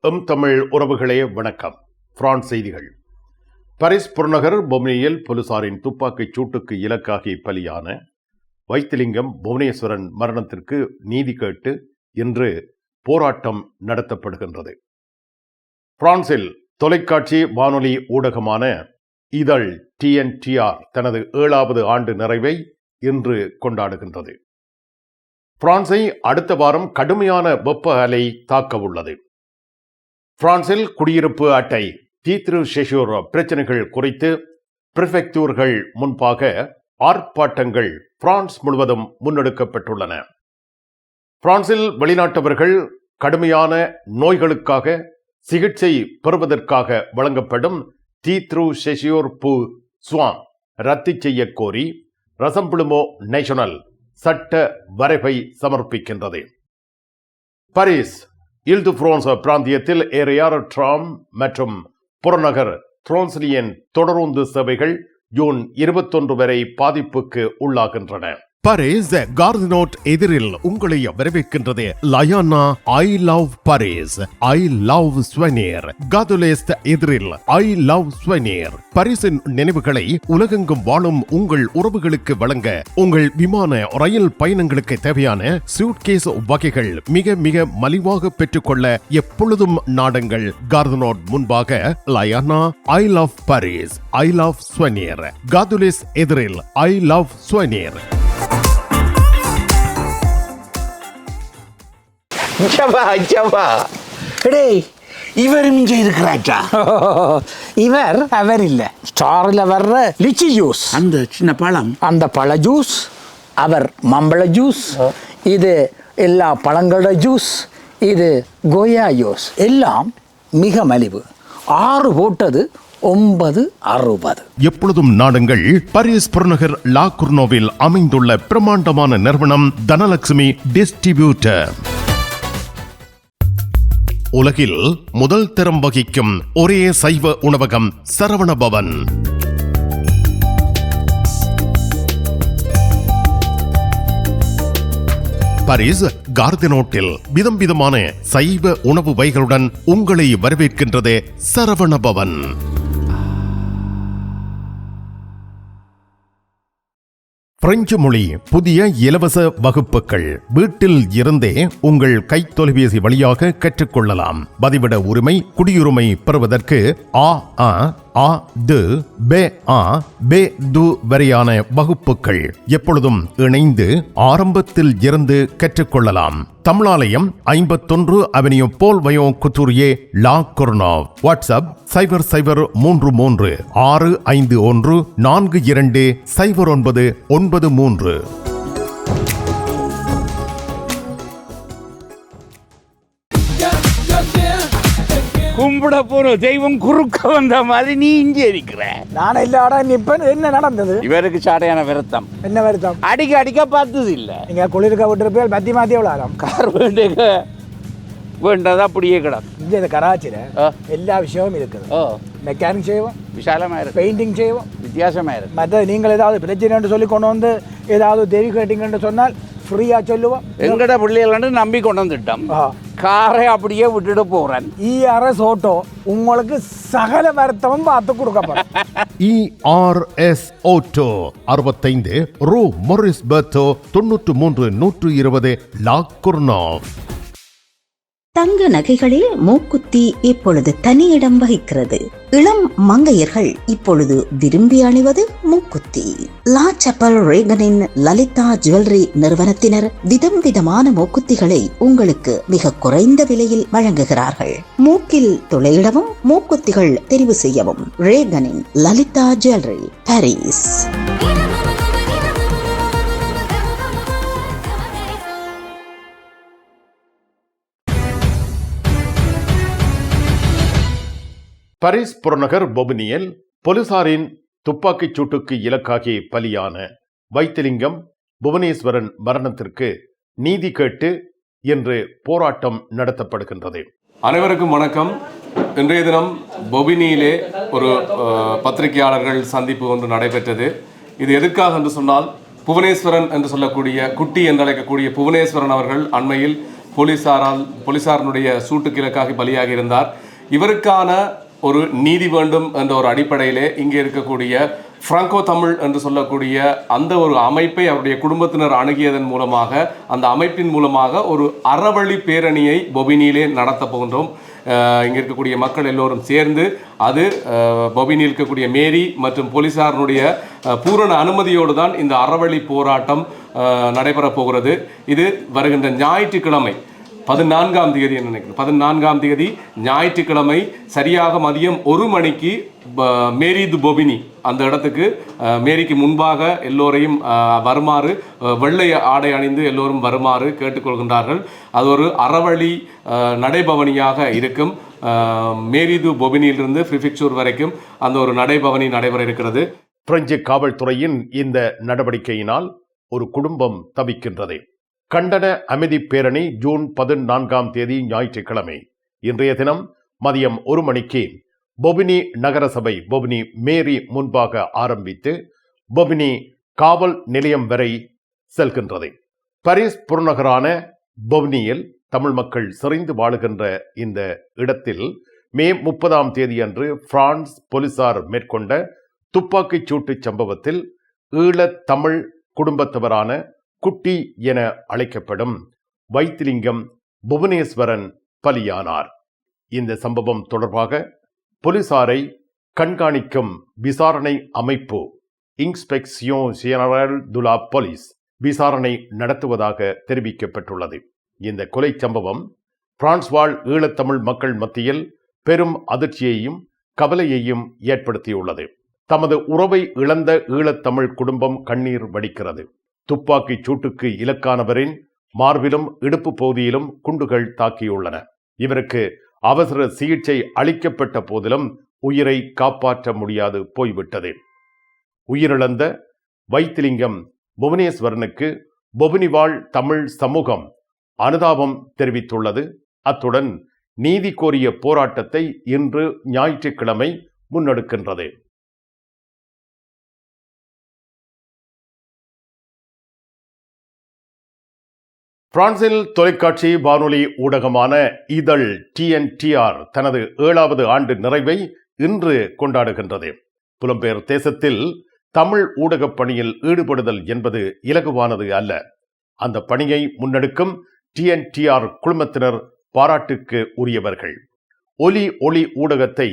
தமிழ் உறவுகளே வணக்கம். பிரான்ஸ் செய்திகள். பாரிஸ் புறநகர் பொம்னியில் போலீசாரின் துப்பாக்கிச் சூட்டுக்கு இலக்காகி பலியான வைத்திலிங்கம் புவனேஸ்வரன் மரணத்திற்கு நீதி கேட்டு இன்று போராட்டம் நடத்தப்படுகின்றது. பிரான்சில் தொலைக்காட்சி வானொலி ஊடகமான இதழ் TNTR தனது 7வது ஆண்டு நிறைவை இன்று கொண்டாடுகின்றது. பிரான்சை அடுத்த வாரம் கடுமையான வெப்ப அலை தாக்க உள்ளது. பிரான்சில் குடியிருப்பு அட்டை தீத்ரு ஷெஷூர் பிரச்சனைகள் குறித்து பிரிஃபெக்சூர்கள் முன்பாக ஆர்ப்பாட்டங்கள் பிரான்ஸ் முழுவதும் முன்னெடுக்கப்பட்டுள்ளன. பிரான்சில் வெளிநாட்டவர்கள் கடுமையான நோய்களுக்காக சிகிச்சை பெறுவதற்காக வழங்கப்படும் தீத்ரு ஷெஷூர் பூ ஸ்வாம் ரத்து செய்ய கோரி ரசம்பிளுமோ நேஷனல் சட்ட வரைவை சமர்ப்பிக்கின்றது. பாரிஸ் இல்-து-பிரான்ஸ் பிராந்தியத்தில் ஏரியார் ட்ராம் மற்றும் புறநகர் த்ரோன்ஸ்லியன் தொடருந்து சேவைகள் ஜூன் 21 வரை பாதிப்புக்கு உள்ளாகின்றன. பாரிஸ் கார்தினோட் எதிரில் உங்களை வரவேற்கின்றது லயானா I love Paris, I love souvenir. காதுலேஸ்ட் எதிரில் ஐ லவ் ஸ்வெனியர். பாரிஸின் நினைவுகளை உலகெங்கும் வாழும் உங்கள் உறவுகளுக்கு வழங்க உங்கள் விமான ரயில் பயணங்களுக்கு தேவையான சூட்கேஸ் வகைகள் மிக மிக மலிவாக பெற்றுக்கொள்ள எப்பொழுதும் நாடுங்கள் கார்தினோட் முன்பாக லயானா I love Paris, I love souvenir. காதுலேஸ் எதிரில் ஐ லவ் ஸ்வெனியர். இவரும் இங்கே இருக்கிறாச்சா? இவர் அவர் இல்ல, ஸ்டாரில் வர்ற லிச்சி ஜூஸ், அந்த சின்ன பழம், அந்த பழ ஜூஸ். அவர் மம்பழ ஜூஸ். இது எல்லா பழங்களோட ஜூஸ். இது கோயா ஜூஸ். எல்லாம் மிக மலிவு. 6 போட்டது 9.60. எப்பொழுதும் நாடுங்கள் பாரிஸ் புறநகர் லா குர்னோவில் அமைந்துள்ள பிரமாண்டமான நிறுவனம் தனலட்சுமி டிஸ்ட்ரிபியூட்டர். உலகில் முதல் தரம் வகிக்கும் ஒரே சைவ உணவகம் சரவண பவன். பாரிஸ் கார்தினோட்டில் விதம் விதமான சைவ உணவு வகைகளுடன் உங்களை வரவேற்கின்றது சரவண பவன். பிரெஞ்சு மொழி புதிய இலவச வகுப்புகள் வீட்டில் இருந்தே உங்கள் கைத்தொலைபேசி வழியாக கற்றுக்கொள்ளலாம். பதிவிட உரிமை, குடியுரிமை பெறுவதற்கு வரையான வகுப்புகள் எப்பொழுதும் இணைந்து ஆரம்பத்தில் இருந்து கற்றுக்கொள்ளலாம். தமிழாலயம் 51 அவென்யூ போல் வயோன் குத்தூரியே லா குர்னோவ். வாட்ஸ்அப் 0033 651 42 0993. கும்பிட போற தெய்வம் குறுக்க வந்த மாதிரி நீ இங்கே இருக்கிற. நான் இல்லாட நிப்பன். என்ன நடந்தது? இவருக்கு சாடையான வருத்தம். என்ன வருத்தம்? அடிக்க பார்த்தது இல்ல. நீங்க குளிர்க்க விட்டுருப்பேன். மத்தி மாத்தி விளாடும். கார் வேண்டதா அப்படியே கிடக்கும். இங்கே இந்த கராச்சியில எல்லா விஷயமும் இருக்குது. மெக்கானிக் செய்வோம், விசாலமா இருக்கு. பெயிண்டிங் செய்வோம், வித்தியாசமா இருக்கு. மற்ற நீங்கள் ஏதாவது பிரச்சனை சொல்லி கொண்டு வந்து ஏதாவது தேவி கேட்டீங்கன்னு சொன்னால் ஃப்ரீயா சொல்லுவோம். எங்கட பிள்ளைகள் நம்பி கொண்டு வந்துட்டோம். காரை அப்படியே விட்டுட்டு போறேன். ERS ஆட்டோ உங்களுக்கு சகல வருத்தமும் பார்த்து கொடுக்கப்படும். ERS ஆட்டோ 65 ரூ மொரிஸ் பெர்தோ 93 120 லா குர்னோவ். தங்க நகைகளில் மூக்குத்தி இப்பொழுது தனி இடம் வகிக்கிறது. இளம் மங்கையர்கள் இப்பொழுது விரும்பி அணிவது மூக்குத்தி. லா சப்பல் ரேகனின் லலிதா ஜுவல்லரி நிறுவனத்தினர் விதம் விதமான மூக்குத்திகளை உங்களுக்கு மிக குறைந்த விலையில் வழங்குகிறார்கள். மூக்கில் துளையிடவும் மூக்குத்திகள் தெரிவு செய்யவும் ரேகனின் லலிதா ஜுவல்லரி, பாரிஸ். பாரிஸ் புறநகர் பொம்னியில் போலீசாரின் துப்பாக்கிச் சூட்டுக்கு இலக்காகி பலியான வைத்திலிங்கம் புவனேஸ்வரன் மரணத்திற்கு நீதி கேட்டு இன்று போராட்டம் நடத்தப்படுகின்றது. அனைவருக்கும் வணக்கம். இன்றைய தினம் பொபினியிலே ஒரு பத்திரிகையாளர்கள் சந்திப்பு ஒன்று நடைபெற்றது. இது எதற்காக என்று சொன்னால், புவனேஸ்வரன் என்று சொல்லக்கூடிய குட்டி என்று அழைக்கக்கூடிய புவனேஸ்வரன் அவர்கள் அண்மையில் போலீசாரனுடைய சூட்டுக்கிழக்காக பலியாகி இருந்தார். இவருக்கான ஒரு நீதி வேண்டும் என்ற ஒரு அடிப்படையிலே இங்கே இருக்கக்கூடிய ஃப்ராங்கோ தமிழ் என்று சொல்லக்கூடிய அந்த ஒரு அமைப்பை அவருடைய குடும்பத்தினர் அணுகியதன் மூலமாக, அந்த அமைப்பின் மூலமாக ஒரு அறவழி பேரணியை பொபினியிலே நடத்த போகின்றோம். இங்கே இருக்கக்கூடிய மக்கள் எல்லோரும் சேர்ந்து அது பொபினியில் இருக்கக்கூடிய மேரி மற்றும் போலீசாரனுடைய பூரண அனுமதியோடு தான் இந்த அறவழி போராட்டம் நடைபெறப் போகிறது. இது வருகின்ற ஞாயிற்றுக்கிழமை 14ஆம் தேதி நினைக்கிறேன், 14ஆம் தேதி ஞாயிற்றுக்கிழமை சரியாக மதியம் 1 மணிக்கு மேரி து பொபினி அந்த இடத்துக்கு, மேரிக்கு முன்பாக எல்லோரையும் வருமாறு, வெள்ளை ஆடை அணிந்து எல்லோரும் வருமாறு கேட்டுக்கொள்கின்றார்கள். அது ஒரு அறவழி நடைபவனியாக இருக்கும். மேரி து பொபினியிலிருந்து பிரிஃபிக்சூர் வரைக்கும் அந்த ஒரு நடைபவனி நடைபெற இருக்கிறது. பிரெஞ்சு காவல்துறையின் இந்த நடவடிக்கையினால் ஒரு குடும்பம் தவிக்கின்றது. கண்டன அமைதி பேரணி ஜூன் 14ஆம் தேதி ஞாயிற்றுக்கிழமை இன்றைய தினம் மதியம் 1 மணிக்கு பொபினி நகரசபை பொபினி மேரி முன்பாக ஆரம்பித்து பொபினி காவல் நிலையம் வரை செல்கின்றது. பாரிஸ் புறநகரான பொபினியில் தமிழ் மக்கள் செறிந்து வாழுகின்ற இந்த இடத்தில் மே 30ஆம் தேதி அன்று பிரான்ஸ் போலீசார் மேற்கொண்ட துப்பாக்கிச் சூட்டு சம்பவத்தில் ஈழத் தமிழ் குடும்பத்தவரான குட்டி என அழைக்கப்படும் வைத்திலிங்கம் புவனேஸ்வரன் பலியானார். இந்த சம்பவம் தொடர்பாக போலீசாரை கண்காணிக்கும் விசாரணை அமைப்பு இன்ஸ்பெக்சியோன் ஜெனரல் டு லா போலீஸ் விசாரணை நடத்துவதாக தெரிவிக்கப்பட்டுள்ளது. இந்த கொலை சம்பவம் பிரான்ஸ் வாழ் ஈழத்தமிழ் மக்கள் மத்தியில் பெரும் அதிர்ச்சியையும் கவலையையும் ஏற்படுத்தியுள்ளது. தமது உறவை இழந்த ஈழத்தமிழ் குடும்பம் கண்ணீர் வடிக்கிறது. துப்பாக்கிச் சூட்டுக்கு இலக்கானவரின் மார்பிலும் இடுப்பு பகுதியிலும் குண்டுகள் தாக்கியுள்ளன. இவருக்கு அவசர சிகிச்சை அளிக்கப்பட்ட போதிலும் உயிரை காப்பாற்ற முடியாது போய்விட்டது. உயிரிழந்த வைத்திலிங்கம் புவனேஸ்வரனுக்கு பொபினி வாழ் தமிழ் சமூகம் அனுதாபம் தெரிவித்துள்ளது. அத்துடன் நீதி கோரிய போராட்டத்தை இன்று ஞாயிற்றுக்கிழமை முன்னெடுக்கின்றது. பிரான்சில் தொலைக்காட்சி வானொலி ஊடகமான இதழ் TNTR தனது 7வது ஆண்டு நிறைவை இன்று கொண்டாடுகின்றது. புலம்பெயர் தேசத்தில் தமிழ் ஊடகப் பணியில் ஈடுபடுதல் என்பது இலகுவானது அல்ல. அந்த பணியை முன்னெடுக்கும் TNTR குழுமத்தினர் பாராட்டுக்கு உரியவர்கள். ஒலி ஊடகத்தை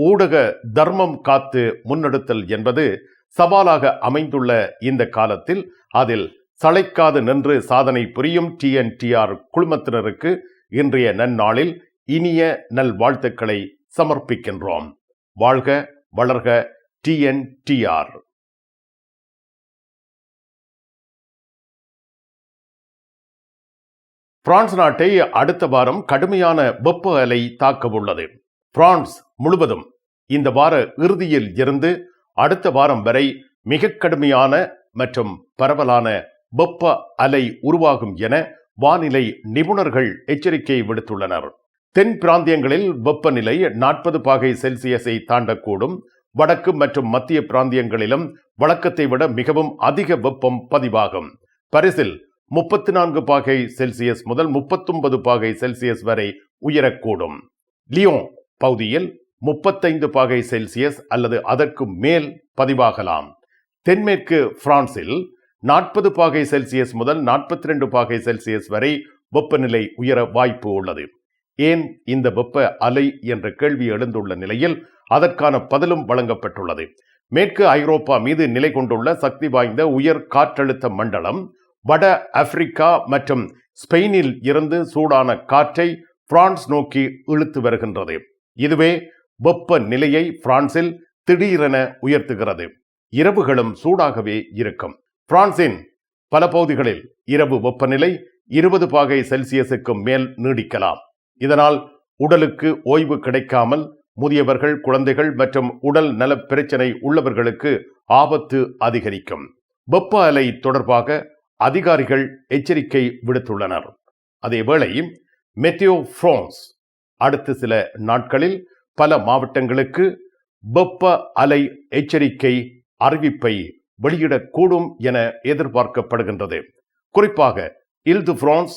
ஊடக தர்மம் காத்து முன்னெடுத்தல் என்பது சவாலாக அமைந்துள்ள இந்த காலத்தில் அதில் சளைக்காது நின்று சாதனை புரியும் TNTR குழுமத்தினருக்கு இன்றைய நன்னாளில் இனிய நல்வாழ்த்துக்களை சமர்ப்பிக்கின்றோம். வாழ்க வளர்க TNTR. பிரான்ஸ் நாட்டை அடுத்த வாரம் கடுமையான வெப்ப அலை தாக்கவுள்ளது. பிரான்ஸ் முழுவதும் இந்த வார இறுதியில் இருந்து அடுத்த வாரம் வரை மிக கடுமையான மற்றும் பரவலான வெப்ப அலை உருவாகும் என வானிலை நிபுணர்கள் எச்சரிக்கை விடுத்துள்ளனர். தென் பிராந்தியங்களில் வெப்பநிலை 40 பாகை செல்சியஸை தாண்டக்கூடும். வடக்கு மற்றும் மத்திய பிராந்தியங்களிலும் வழக்கத்தை விட மிகவும் அதிக வெப்பம் பதிவாகும். பாரிஸில் 34 பாகை செல்சியஸ் முதல் 39 பாகை செல்சியஸ் வரை உயரக்கூடும். லியோன் பகுதியில் 35 பாகை செல்சியஸ் அல்லது அதற்கு மேல் பதிவாகலாம். தென்மேற்கு பிரான்சில் 40 பாகை செல்சியஸ் முதல் 42 பாகை செல்சியஸ் வரை வெப்பநிலை உயர வாய்ப்பு உள்ளது. ஏன் இந்த வெப்ப அலை என்ற கேள்வி எழுந்துள்ள நிலையில் அதற்கான பதிலும் வழங்கப்பட்டுள்ளது. மேற்கு ஐரோப்பா மீது நிலை கொண்டுள்ள சக்தி வாய்ந்த உயர் காற்றழுத்த மண்டலம் வட ஆப்பிரிக்கா மற்றும் ஸ்பெயினில் இருந்து சூடான காற்றை பிரான்ஸ் நோக்கி இழுத்து வருகின்றது. இதுவே வெப்ப நிலையை பிரான்சில் திடீரென உயர்த்துகிறது. இரவுகளும் சூடாகவே இருக்கும். பிரான்சின் பல பகுதிகளில் இரவு வெப்பநிலை 20 பாகை செல்சியஸுக்கு மேல் நீடிக்கலாம். இதனால் உடலுக்கு ஓய்வு கிடைக்காமல் முதியவர்கள், குழந்தைகள் மற்றும் உடல் நல பிரச்சனை உள்ளவர்களுக்கு ஆபத்து அதிகரிக்கும். வெப்ப அலை தொடர்பாக அதிகாரிகள் எச்சரிக்கை விடுத்துள்ளனர். அதேவேளை மெட்டியோ பிரான்ஸ் அடுத்த சில நாட்களில் பல மாவட்டங்களுக்கு வெப்ப அலை எச்சரிக்கை அறிவிப்பை வெளியிடக்கூடும் என எதிர்பார்க்கப்படுகின்றது. குறிப்பாக இல் து பிரான்ஸ்,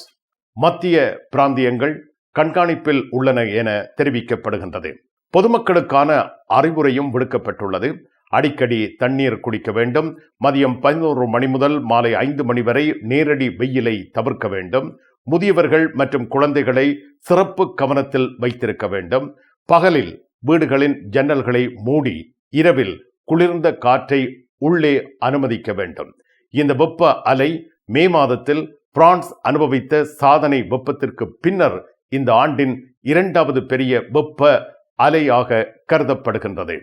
மத்திய பிராந்தியங்கள் கண்காணிப்பில் உள்ளன என தெரிவிக்கப்படுகின்றது. பொதுமக்களுக்கான அறிவுரையும் விடுக்கப்பட்டுள்ளது. அடிக்கடி தண்ணீர் குடிக்க வேண்டும். மதியம் 11 மணி முதல் மாலை 5 மணி வரை நேரடி வெயிலை தவிர்க்க வேண்டும். முதியவர்கள் மற்றும் குழந்தைகளை சிறப்பு கவனத்தில் வைத்திருக்க வேண்டும். பகலில் வீடுகளின் ஜன்னல்களை மூடி இரவில் குளிர்ந்த காற்றை உள்ளே அனுமதிக்க வேண்டும். இந்த வெப்ப அலை மே மாதத்தில் பிரான்ஸ் அனுபவித்த சாதனை வெப்பத்திற்கு பின்னர் இந்த ஆண்டின் 2வது பெரிய வெப்ப அலையாக கருதப்படுகின்றது.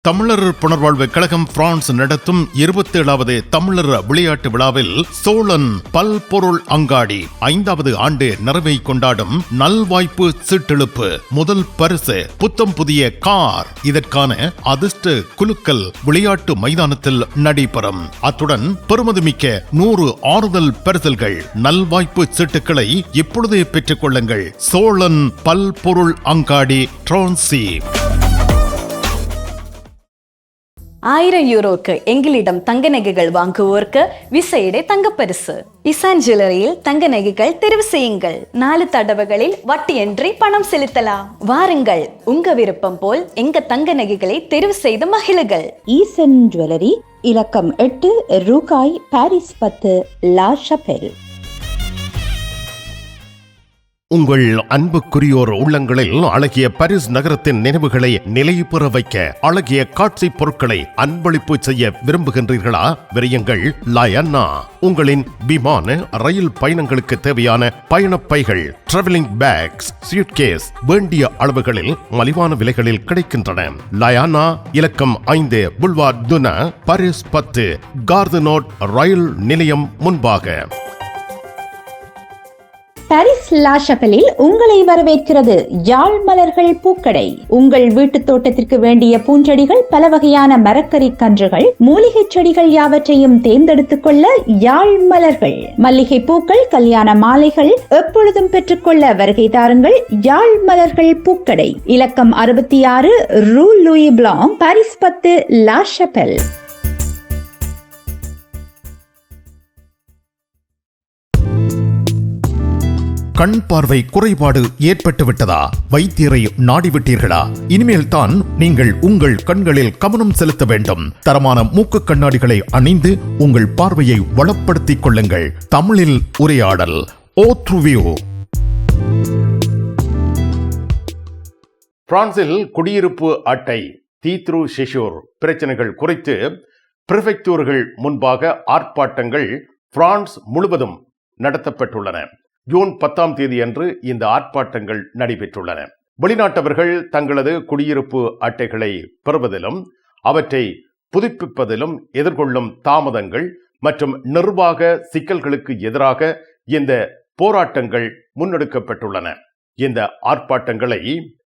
தமிழர் புனர்வாழ்வு கழகம் பிரான்ஸ் நடத்தும் 27வது தமிழர் விளையாட்டு விழாவில் சோழன் பல்பொருள் அங்காடி 5வது ஆண்டு நிறைவை கொண்டாடும் நல்வாய்ப்பு சீட்டெழுப்பு. முதல் பரிசு புத்தம் புதிய கார். இதற்கான அதிர்ஷ்ட குலுக்கல் விளையாட்டு மைதானத்தில் நடைபெறும். அத்துடன் பெறுமதிமிக்க 100 ஆறுதல் பரிசல்கள். நல்வாய்ப்பு சீட்டுக்களை இப்பொழுதே பெற்றுக் கொள்ளுங்கள். சோழன் பல்பொருள் அங்காடி ட்ரான்சி. 1000 யூரோக்கு எங்களிடம் தங்க நகைகள் வாங்குவோருக்கு விசேட தங்கப்பரிசு. இசான் ஜுவல்லரியில் தங்க நகைகள் தெரிவு செய்யுங்கள். 4 தடவைகளில் வட்டியின்றி பணம் செலுத்தலாம். வாருங்கள், உங்க விருப்பம் போல் எங்க தங்க நகைகளை தெரிவு செய்து மகிழுங்கள். ஈசன் ஜுவல்லரி, இலக்கம் 8, ரூகாய், பாரிஸ் 10, லா ஷபெல். உங்கள் அன்புக்குரியோர் உள்ளங்களில் அழகிய பாரிஸ் நகரத்தின் நினைவுகளை நிலைபெற வைக்க அழகிய காட்சி பொருட்களை அன்பளிப்பு செய்ய விரும்புகின்றீர்களா? விரையுங்கள் லயன்னா. உங்களின் விமான ரயில் பயணங்களுக்கு தேவையான பயணப்பைகள், டிராவலிங் பேக்ஸ், சூட்கேஸ் வேண்டிய அளவுகளில் மலிவான விலைகளில் கிடைக்கின்றன. லயானா, இலக்கம் 5, புல்வார் துனா, பாரிஸ் 10, கார்தனோட் ரயில் நிலையம் முன்பாக. பாரிஸ் லா ஷபெலில் உங்களை வரவேற்கிறது யாழ் மலர்கள் பூக்கடை. உங்கள் வீட்டு தோட்டத்திற்கு வேண்டிய பூஞ்செடிகள், பல வகையான மரக்கறி கன்றுகள், மூலிகை செடிகள் யாவற்றையும் தேர்ந்தெடுத்துக் கொள்ள யாழ் மலர்கள். மல்லிகை பூக்கள், கல்யாண மாலைகள் எப்பொழுதும் பெற்றுக்கொள்ள வருகை தாருங்கள். யாழ் மலர்கள் பூக்கடை, இலக்கம் 66, Rue Louis Blanc, Paris 10, La Chapelle. கண் பார்வை குறைபாடு ஏற்பட்டு விட்டதா? வைத்தியரை நாடிவிட்டீர்களா? இனிமேல் தான் நீங்கள் உங்கள் கண்களில் கவனம் செலுத்த வேண்டும். தரமான மூக்கு கண்ணாடிகளை அணிந்து உங்கள் பார்வையை வளப்படுத்திக் கொள்ளுங்கள். தமிழில் உரையாடல் ஓத்ருவியூ. பிரான்சில் குடியிருப்பு அட்டை தீத்ரு ஷெஷூர் பிரச்சனைகள் குறித்து பிரிஃபெக்சூர்கள் முன்பாக ஆர்ப்பாட்டங்கள் பிரான்ஸ் முழுவதும் நடத்தப்பட்டுள்ளன. ஜூன் 10ஆம் தேதி அன்று இந்த ஆர்ப்பாட்டங்கள் நடைபெற்றுள்ளன. வெளிநாட்டவர்கள் தங்களது குடியிருப்பு அட்டைகளை பெறுவதிலும் அவற்றை புதுப்பிப்பதிலும் எதிர்கொள்ளும் தாமதங்கள் மற்றும் நிர்வாக சிக்கல்களுக்கு எதிராக இந்த போராட்டங்கள் முன்னெடுக்கப்பட்டுள்ளன. இந்த ஆர்ப்பாட்டங்களை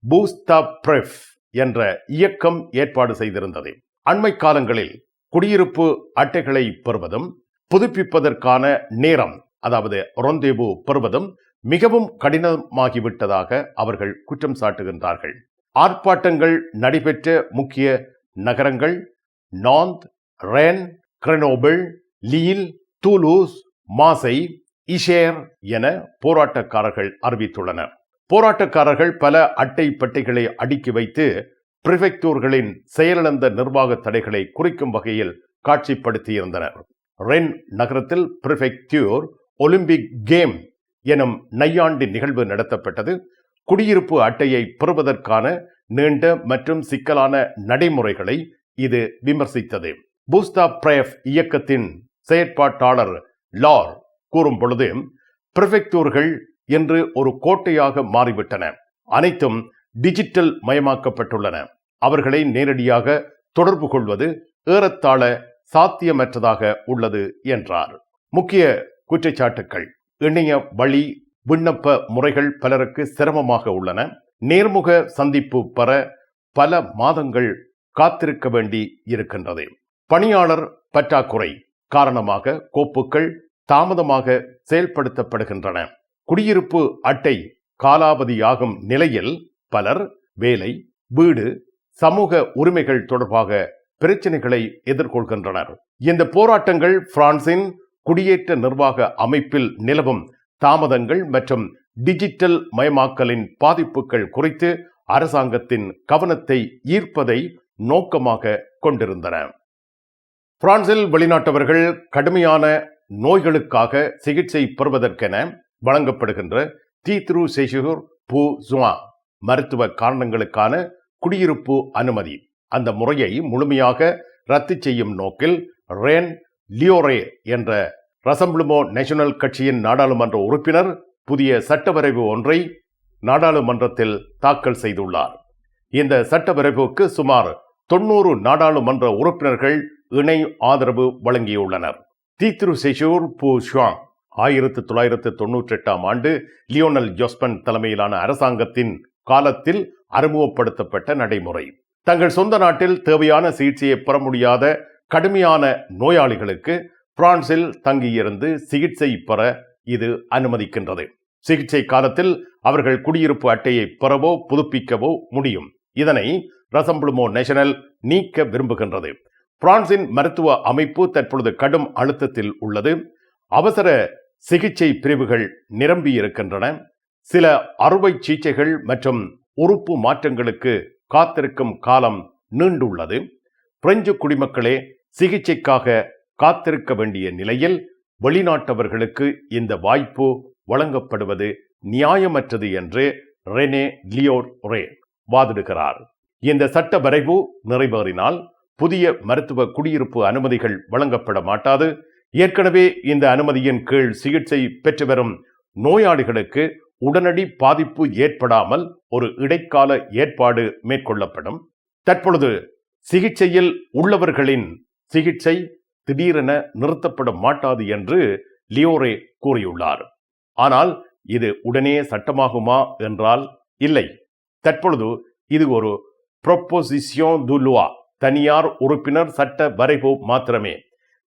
பூஸ்தா பிரெஃப் என்ற இயக்கம் ஏற்பாடு செய்திருந்தது. அண்மை காலங்களில் குடியிருப்பு அட்டைகளை பெறுவதும் புதுப்பிப்பதற்கான நேரம், அதாவது ரொந்தேவு பெறுவதும் மிகவும் கடினமாகிவிட்டதாக அவர்கள் குற்றம் சாட்டுகின்றார்கள். ஆர்ப்பாட்டங்கள் நடைபெற்ற முக்கிய நகரங்கள் நாந்த், ரென், கிரெனோபிள், லீல், தூலூஸ், மாசை, இஷேர் என போராட்டக்காரர்கள் அறிவித்துள்ளனர். போராட்டக்காரர்கள் பல அட்டை பெட்டிகளை அடுக்கி வைத்து பிரிஃபெக்சூர்களின் செயலிழந்த நிர்வாக தடைகளை குறிக்கும் வகையில் காட்சிப்படுத்தியிருந்தனர். ரென் நகரத்தில் பிரிஃபெக்சூர் ஒலிம்பிக் கேம் எனும் நையாண்டி நிகழ்வு நடத்தப்பட்டது. குடியிருப்பு அட்டையை பெறுவதற்கான நீண்ட மற்றும் சிக்கலான நடைமுறைகளை இது விமர்சித்தது. பூஸ்தா பிரெஃப் இயக்கத்தின் செயற்பாட்டாளர் லார் கூறும் பொழுது, பிரிஃபெக்சூர்கள் இன்று ஒரு கோட்டையாக மாறிவிட்டன. அனைத்தும் டிஜிட்டல் மயமாக்கப்பட்டுள்ளன. அவர்களை நேரடியாக தொடர்பு கொள்வது ஏறத்தாழ சாத்தியமற்றதாக உள்ளது என்றார். முக்கிய குற்றச்சாட்டுக்கள்: இணைய வழி விண்ணப்ப முறைகள் பலருக்கு சிரமமாக உள்ளன. நேர்முக சந்திப்பு பெற பல மாதங்கள் காத்திருக்க வேண்டி இருக்கின்றது. பணியாளர் பற்றாக்குறை காரணமாக கோப்புகள் தாமதமாக செயல்படுத்தப்படுகின்றன. குடியிருப்பு அட்டை காலாவதியாகும் நிலையில் பலர் வேலை, வீடு, சமூக உரிமைகள் தொடர்பாக பிரச்சனைகளை எதிர்கொள்கின்றனர். இந்த போராட்டங்கள் பிரான்சின் குடியேற்ற நிர்வாக அமைப்பில் நிலவும் தாமதங்கள் மற்றும் டிஜிட்டல் மயமாக்கலின் பாதிப்புகள் குறித்து அரசாங்கத்தின் கவனத்தை ஈர்ப்பதை நோக்கமாக கொண்டிருந்தன. பிரான்சில் வெளிநாட்டவர்கள் கடுமையான நோய்களுக்காக சிகிச்சை பெறுவதற்கென வழங்கப்படுகின்ற தீத்ரு சேஷூர் பூ ஜுவா மருத்துவ காரணங்களுக்கான குடியிருப்பு அனுமதி அந்த முறையை முழுமையாக ரத்து செய்யும் நோக்கில் ரென் லியோரே என்ற ரசம்பிளுமோ நேஷனல் கட்சியின் நாடாளுமன்ற உறுப்பினர் புதிய சட்டவரைவு ஒன்றை நாடாளுமன்றத்தில் தாக்கல் செய்துள்ளார். இந்த சட்டவரைவுக்கு சுமார் 90 நாடாளுமன்ற உறுப்பினர்கள் இணை ஆதரவு வழங்கியுள்ளனர். தீத்ரு சேஷூர் பூ ஷுவாங் 1998ஆம் ஆண்டு லியோனல் ஜோஸ்பன் தலைமையிலான அரசாங்கத்தின் காலத்தில் அறிமுகப்படுத்தப்பட்ட நடைமுறை. தங்கள் சொந்த நாட்டில் தேவையான சிகிச்சையை பெற முடியாத கடுமையான நோயாளிகளுக்கு பிரான்சில் தங்கியிருந்து சிகிச்சை பெற இது அனுமதிக்கின்றது. சிகிச்சை காலத்தில் அவர்கள் குடியிருப்பு அட்டையை பெறவோ புதுப்பிக்கவோ முடியும். இதனை ரசம்பிளுமோ நேஷனல் நீக்க விரும்புகின்றது. பிரான்சின் மருத்துவ அமைப்பு தற்பொழுது கடும் அழுத்தத்தில் உள்ளது. அவசர சிகிச்சை பிரிவுகள் நிரம்பி இருக்கின்றன. சில அறுவை சிகிச்சைகள் மற்றும் உறுப்பு மாற்றங்களுக்கு காத்திருக்கும் காலம் நீண்டுள்ளது. பிரெஞ்சு குடிமக்களே சிகிச்சைக்காக காத்திருக்க வேண்டிய நிலையில் வெளிநாட்டவர்களுக்கு இந்த வாய்ப்பு வழங்கப்படுவது நியாயமற்றது என்று ரெனே லியோரே வாதிடுகிறார். இந்த சட்ட வரைவு நிறைவேறினால் புதிய மருத்துவ குடியிருப்பு அனுமதிகள் வழங்கப்பட மாட்டாது. ஏற்கனவே இந்த அனுமதியின் கீழ் சிகிச்சை பெற்று வரும் நோயாளிகளுக்கு உடனடி பாதிப்பு ஏற்படாமல் ஒரு இடைக்கால ஏற்பாடு மேற்கொள்ளப்படும். தற்பொழுது சிகிச்சையில் உள்ளவர்களின் சிகிச்சை திடீரென நிறுத்தப்பட மாட்டாது என்று லியோரே கூறியுள்ளார். ஆனால் இது உடனே சட்டமாகுமா என்றால் இல்லை. தற்பொழுது இது ஒரு ப்ரொபோசிஷன் டு லா, தனியார் உறுப்பினர் சட்ட வரைவு மாத்திரமே.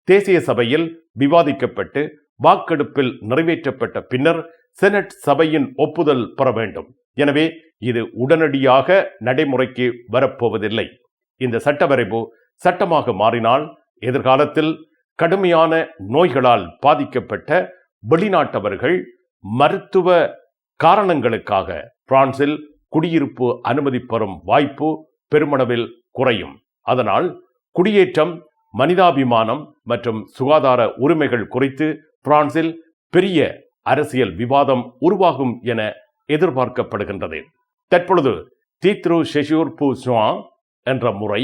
தேசிய சபையில் விவாதிக்கப்பட்டு வாக்கெடுப்பில் நிறைவேற்றப்பட்ட பின்னர் செனட் சபையின் ஒப்புதல் பெற வேண்டும். எனவே இது உடனடியாக நடைமுறைக்கு வரப்போவதில்லை. இந்த சட்ட வரைவு சட்டமாக மாறினால் எதிர்காலத்தில் கடுமையான நோய்களால் பாதிக்கப்பட்ட வெளிநாட்டவர்கள் மருத்துவ காரணங்களுக்காக பிரான்சில் குடியிருப்பு அனுமதி பெறும் வாய்ப்பு பெருமளவில் குறையும். அதனால் குடியேற்றம், மனிதாபிமானம் மற்றும் சுகாதார உரிமைகள் குறித்து பிரான்சில் பெரிய அரசியல் விவாதம் உருவாகும் என எதிர்பார்க்கப்படுகின்றது. தற்பொழுது தீத்ரு சேஷூர் பூ ஷுவாங் என்ற முறை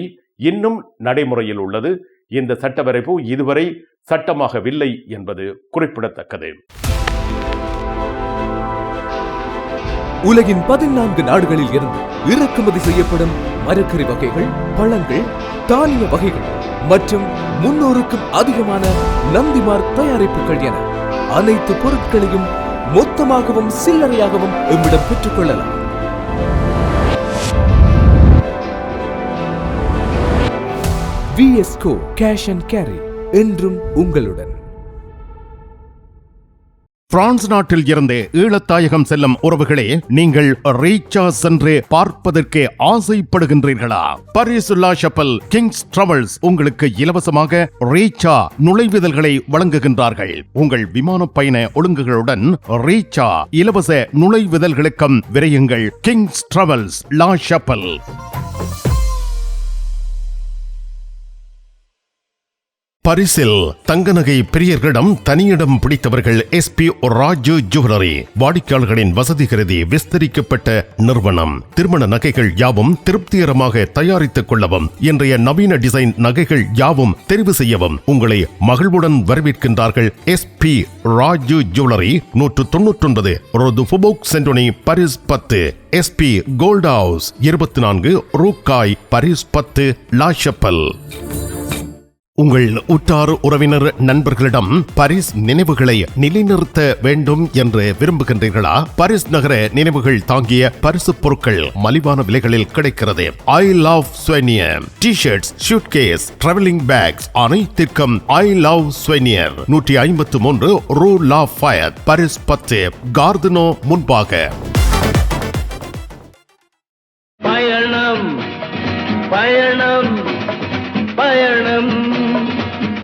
இன்னும் நடைமுறையில் உள்ளது. இந்த சட்டவரைவு இதுவரை சட்டமாகவில்லை என்பது குறிப்பிடத்தக்கது. உலகின் 14 நாடுகளில் இருந்து இறக்குமதி செய்யப்படும் மரக்கறி வகைகள், பழங்கள், தானிய வகைகள் மற்றும் 300க்கும் அதிகமான நந்திமார் தயாரிப்புகள் என அனைத்து பொருட்களையும் மொத்தமாகவும் சில்லறையாகவும் எம்மிடம் பெற்றுக் கொள்ளலாம். VSCO கேஷ் அண்ட் கேரி என்றும் உங்களுடன். பிரான்ஸ் நாட்டில் இருந்து ஈழத்தாயகம் செல்லும் உறவுகளே, நீங்கள் ரீச்சா சென்று பார்ப்பதற்கே ஆசைப்படுகின்றீர்களா? பாரிஸ் லா ஷப்பல் கிங்ஸ் டிராவல்ஸ் உங்களுக்கு இலவசமாக ரீச்சா நுழைவுதல்களை வழங்குகின்றார்கள். உங்கள் விமான பயண ஒழுங்குகளுடன் ரீச்சா இலவச நுழைவுதல்களுக்கும் விரையுங்கள். கிங்ஸ் டிராவல்ஸ் லா ஷப்பல். பரிசில் தங்க நகை பிரியர்களிடம் தனியிடம் பிடித்தவர்கள் SP ராஜு ஜுவல்லரி. வாடிக்கையாளர்களின் வசதி கருதி விஸ்தரிக்கப்பட்ட நிறுவனம். திருமண நகைகள் யாவும் திருப்திகரமாக தயாரித்துக் கொள்ளவும், இன்றைய நவீன டிசைன் நகைகள் யாவும் தெரிவு செய்யவும் உங்களை மகிழ்வுடன் வரவேற்கின்றார்கள். SP ராஜு ஜுவல்லரி, 199 ரோது ஃபுபோக் சென்டோனி, பாரிஸ் 10. SP கோல்ட் ஹவுஸ், 24 ரூகாய், பாரிஸ் 10, லா ஷப்பல். உங்கள் உற்றார் உறவினர் நண்பர்களிடம் பாரிஸ் நினைவுகளை நிலைநிறுத்த வேண்டும் என்று விரும்புகின்றீர்களா? பாரிஸ் நகர நினைவுகள் தாங்கிய பரிசு பொருட்கள் மலிவான விலைகளில் கிடைக்கிறது. ஐ love souvenir T-shirts, suitcase, travelling packs அனைத்திற்கும் ஐ லவ் ஸ்வெனியர், 153 ரூ லா ஃபயத், பாரிஸ் 10, கார்தனோ முன்பாக. பயணம் பயணம் பயணம்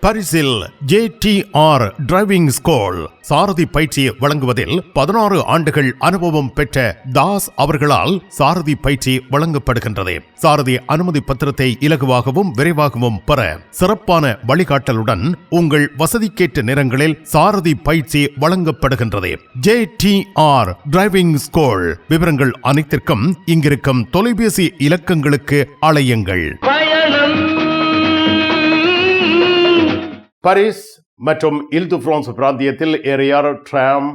பரிசில் JTR டிரைவிங் ஸ்கூல் சாரதி பயிற்சி வழங்குவதில் 16 ஆண்டுகள் அனுபவம் பெற்ற தாஸ் அவர்களால் சாரதி பயிற்சி வழங்கப்படுகின்றது. சாரதி அனுமதி பத்திரத்தை இலகுவாகவும் விரைவாகவும் பெற சிறப்பான வழிகாட்டலுடன் உங்கள் வசதிக்கேற்ற நேரங்களில் சாரதி பயிற்சி வழங்கப்படுகின்றது. JTR driving school. விவரங்கள் அனைத்திற்கும் இங்கிருக்கும் தொலைபேசி இலக்கங்களுக்கு அழையுங்கள். பாரிஸ் மற்றும் இல்-து-பிரான்ஸ் பிராந்தியத்தில் ஏரியார், டிராம்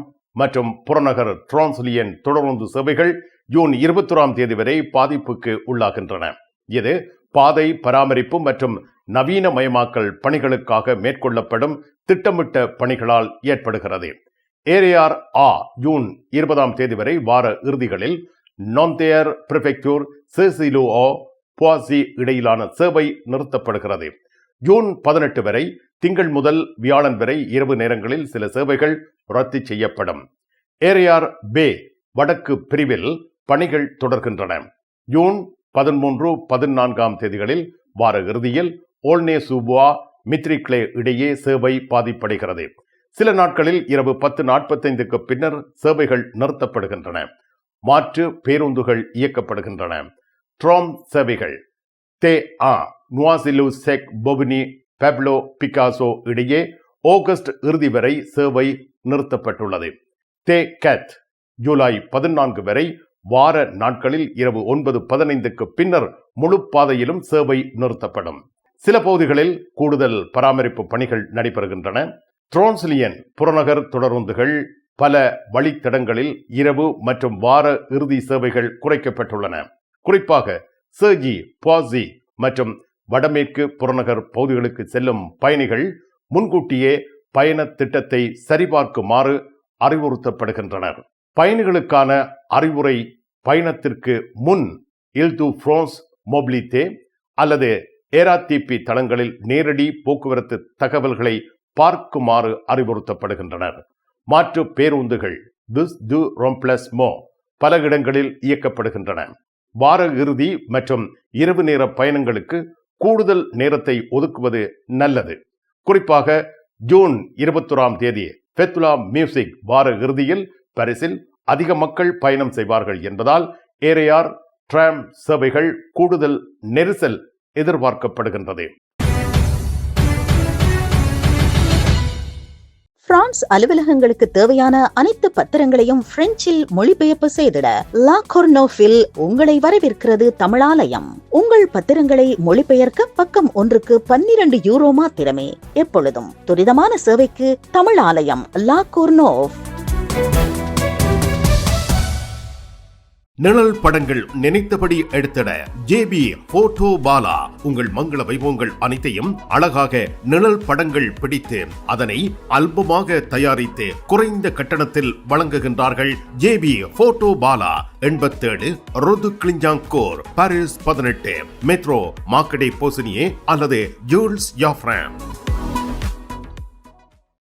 மற்றும் புறநகர் டிரான்ஸ்லியன் தொடர்ந்து சேவைகள் ஜூன் 21ஆம் தேதி வரை பாதிப்புக்கு உள்ளாகின்றன. இது பாதை பராமரிப்பு மற்றும் நவீனமயமாக்கல் பணிகளுக்காக மேற்கொள்ளப்படும் திட்டமிட்ட பணிகளால் ஏற்படுகிறது. ஏரியார் ஜூன் 20ஆம் தேதி வரை வார இறுதிகளில் நொந்தேர் பிரிஃபெக்சூர் சேசிலோ போசி இடையிலான சேவை நிறுத்தப்படுகிறது. ஜூன் 18 வரை திங்கள் முதல் வியாழன் வரை இரவு நேரங்களில் சில சேவைகள் ரத்து செய்யப்படும். ஏரியார் பே வடக்கு பிரிவில் பணிகள் தொடர்கின்றன. ஜூன் 13, 14ஆம் தேதிகளில் வார இறுதியில் ஓல்னே சூபுவா மித்ரிக்லே இடையே சேவை பாதிப்படைகிறது. சில நாட்களில் இரவு 10:45க்கு பின்னர் சேவைகள் நிறுத்தப்படுகின்றன. மாற்று பேருந்துகள் இயக்கப்படுகின்றன. ட்ராம் சேவைகள் நுவாசிலு செக் பொபினி பெப்லோ பிகாசோ இடையே ஆகஸ்ட் இறுதி வரை சேவை நிறுத்தப்பட்டுள்ளது. கேத் ஜூலை 14 வரை வார நாட்களில் இரவு 9:15க்கு பின்னர் முழு பாதையிலும் சேவை நிறுத்தப்படும். சில பகுதிகளில் கூடுதல் பராமரிப்பு பணிகள் நடைபெறுகின்றன. டிரான்ஸ்லியன் புறநகர் தொடருந்துகள் பல வழித்தடங்களில் இரவு மற்றும் வார இறுதி சேவைகள் குறைக்கப்பட்டுள்ளன. குறிப்பாக சேஜி, பாசி மற்றும் வடமேற்கு புறநகர் பகுதிகளுக்கு செல்லும் பயணிகள் முன்கூட்டியே பயண திட்டத்தை சரிபார்க்குமாறு அறிவுறுத்தப்படுகின்றனர். பயணிகளுக்கான அறிவுரை: பயணத்திற்கு முன் இல்-து-பிரான்ஸ் மொபிலிட்டே அல்லது ஏராத்திபி தளங்களில் நேரடி போக்குவரத்து தகவல்களை பார்க்குமாறு அறிவுறுத்தப்படுகின்றனர். மாற்று பேருந்துகள் து ரொம்ப்ளஸ்மோ பல இடங்களில் இயக்கப்படுகின்றன. வார இறுதி மற்றும் இரவு நேர பயணங்களுக்கு கூடுதல் நேரத்தை ஒதுக்குவது நல்லது. குறிப்பாக ஜூன் 21ஆம் தேதி ஃபெத்துலா மியூசிக் வார இறுதியில் பாரிஸில் அதிக மக்கள் பயணம் செய்வார்கள் என்பதால் ஏரியார் டிராம் சேவைகள் கூடுதல் நெரிசல் எதிர்பார்க்கப்படுகின்றது. பிரான்ஸ் அலுவலகங்களுக்கு தேவையான அனைத்து பத்திரங்களையும் பிரெஞ்சில் மொழிபெயர்ப்பு செய்திட லா கொர்னோஃபில் உங்களை வரவேற்கிறது தமிழாலயம். உங்கள் பத்திரங்களை மொழிபெயர்க்க பக்கம் ஒன்றுக்கு 12 யூரோ மாத்திரமே. எப்பொழுதும் துரிதமான சேவைக்கு தமிழாலயம், லா கொர்னோஃப். நிழல் படங்கள் நினைத்தபடி எடுத்திட JB போட்டோ பாலா. உங்கள் மங்கள வைபவங்கள் அனைத்தையும் அழகாக நிழல் படங்கள் பிடித்து அதனை ஆல்பமாக தயாரித்து குறைந்த கட்டணத்தில் வழங்குகின்றார்கள். JB photo Bala. 87 ரோது கிளிஞ்சாங்கோர், பாரிஸ் 18, மெட்ரோ மார்க்கடே போசினியே அல்லது ஜூல்ஸ் யாஃப்ரான்.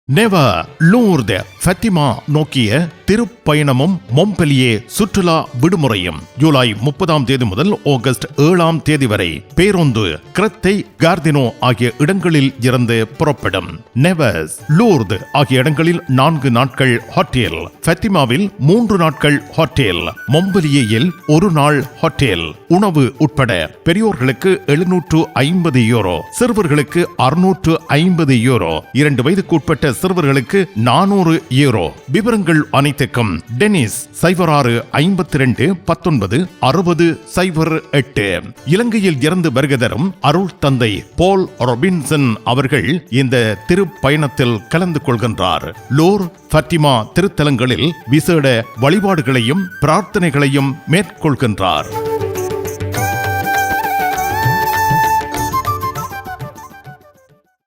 நெவர் லூர்து ஃபத்திமா நோக்கிய திருப்பயணமும் மொம்பெலியே சுற்றுலா விடுமுறையும் ஜூலை 30ஆம் தேதி முதல் ஆகஸ்ட் 7ஆம் தேதி வரை பேருந்து கிரத்தை, கார்தினோ ஆகிய இடங்களில் இருந்து புறப்படும். நெவர்ஸ், லூர்து ஆகிய இடங்களில் 4 நாட்கள் ஹோட்டல், ஃபத்திமாவில் 3 நாட்கள் ஹோட்டல், மொம்பெலியேயில் 1 நாள் ஹோட்டல். உணவு உட்பட பெரியோர்களுக்கு 750 யூரோ, சிறுவர்களுக்கு 650 யூரோ, 2 வயதுக்கு உட்பட்ட சிறுவர்களுக்கு 400 யூரோ. விவரங்கள் அனைத்துக்கும் டெனிஸ் 06 52 19 60 08. இலங்கையில் இருந்து வருகை தரும் அருள் தந்தை போல் ரொபின்சன் அவர்கள் இந்த திருப்பயணத்தில் கலந்து கொள்கின்றார். லோர் ஃபத்திமா திருத்தலங்களில் விசேட வழிபாடுகளையும் பிரார்த்தனைகளையும் மேற்கொள்கின்றார்.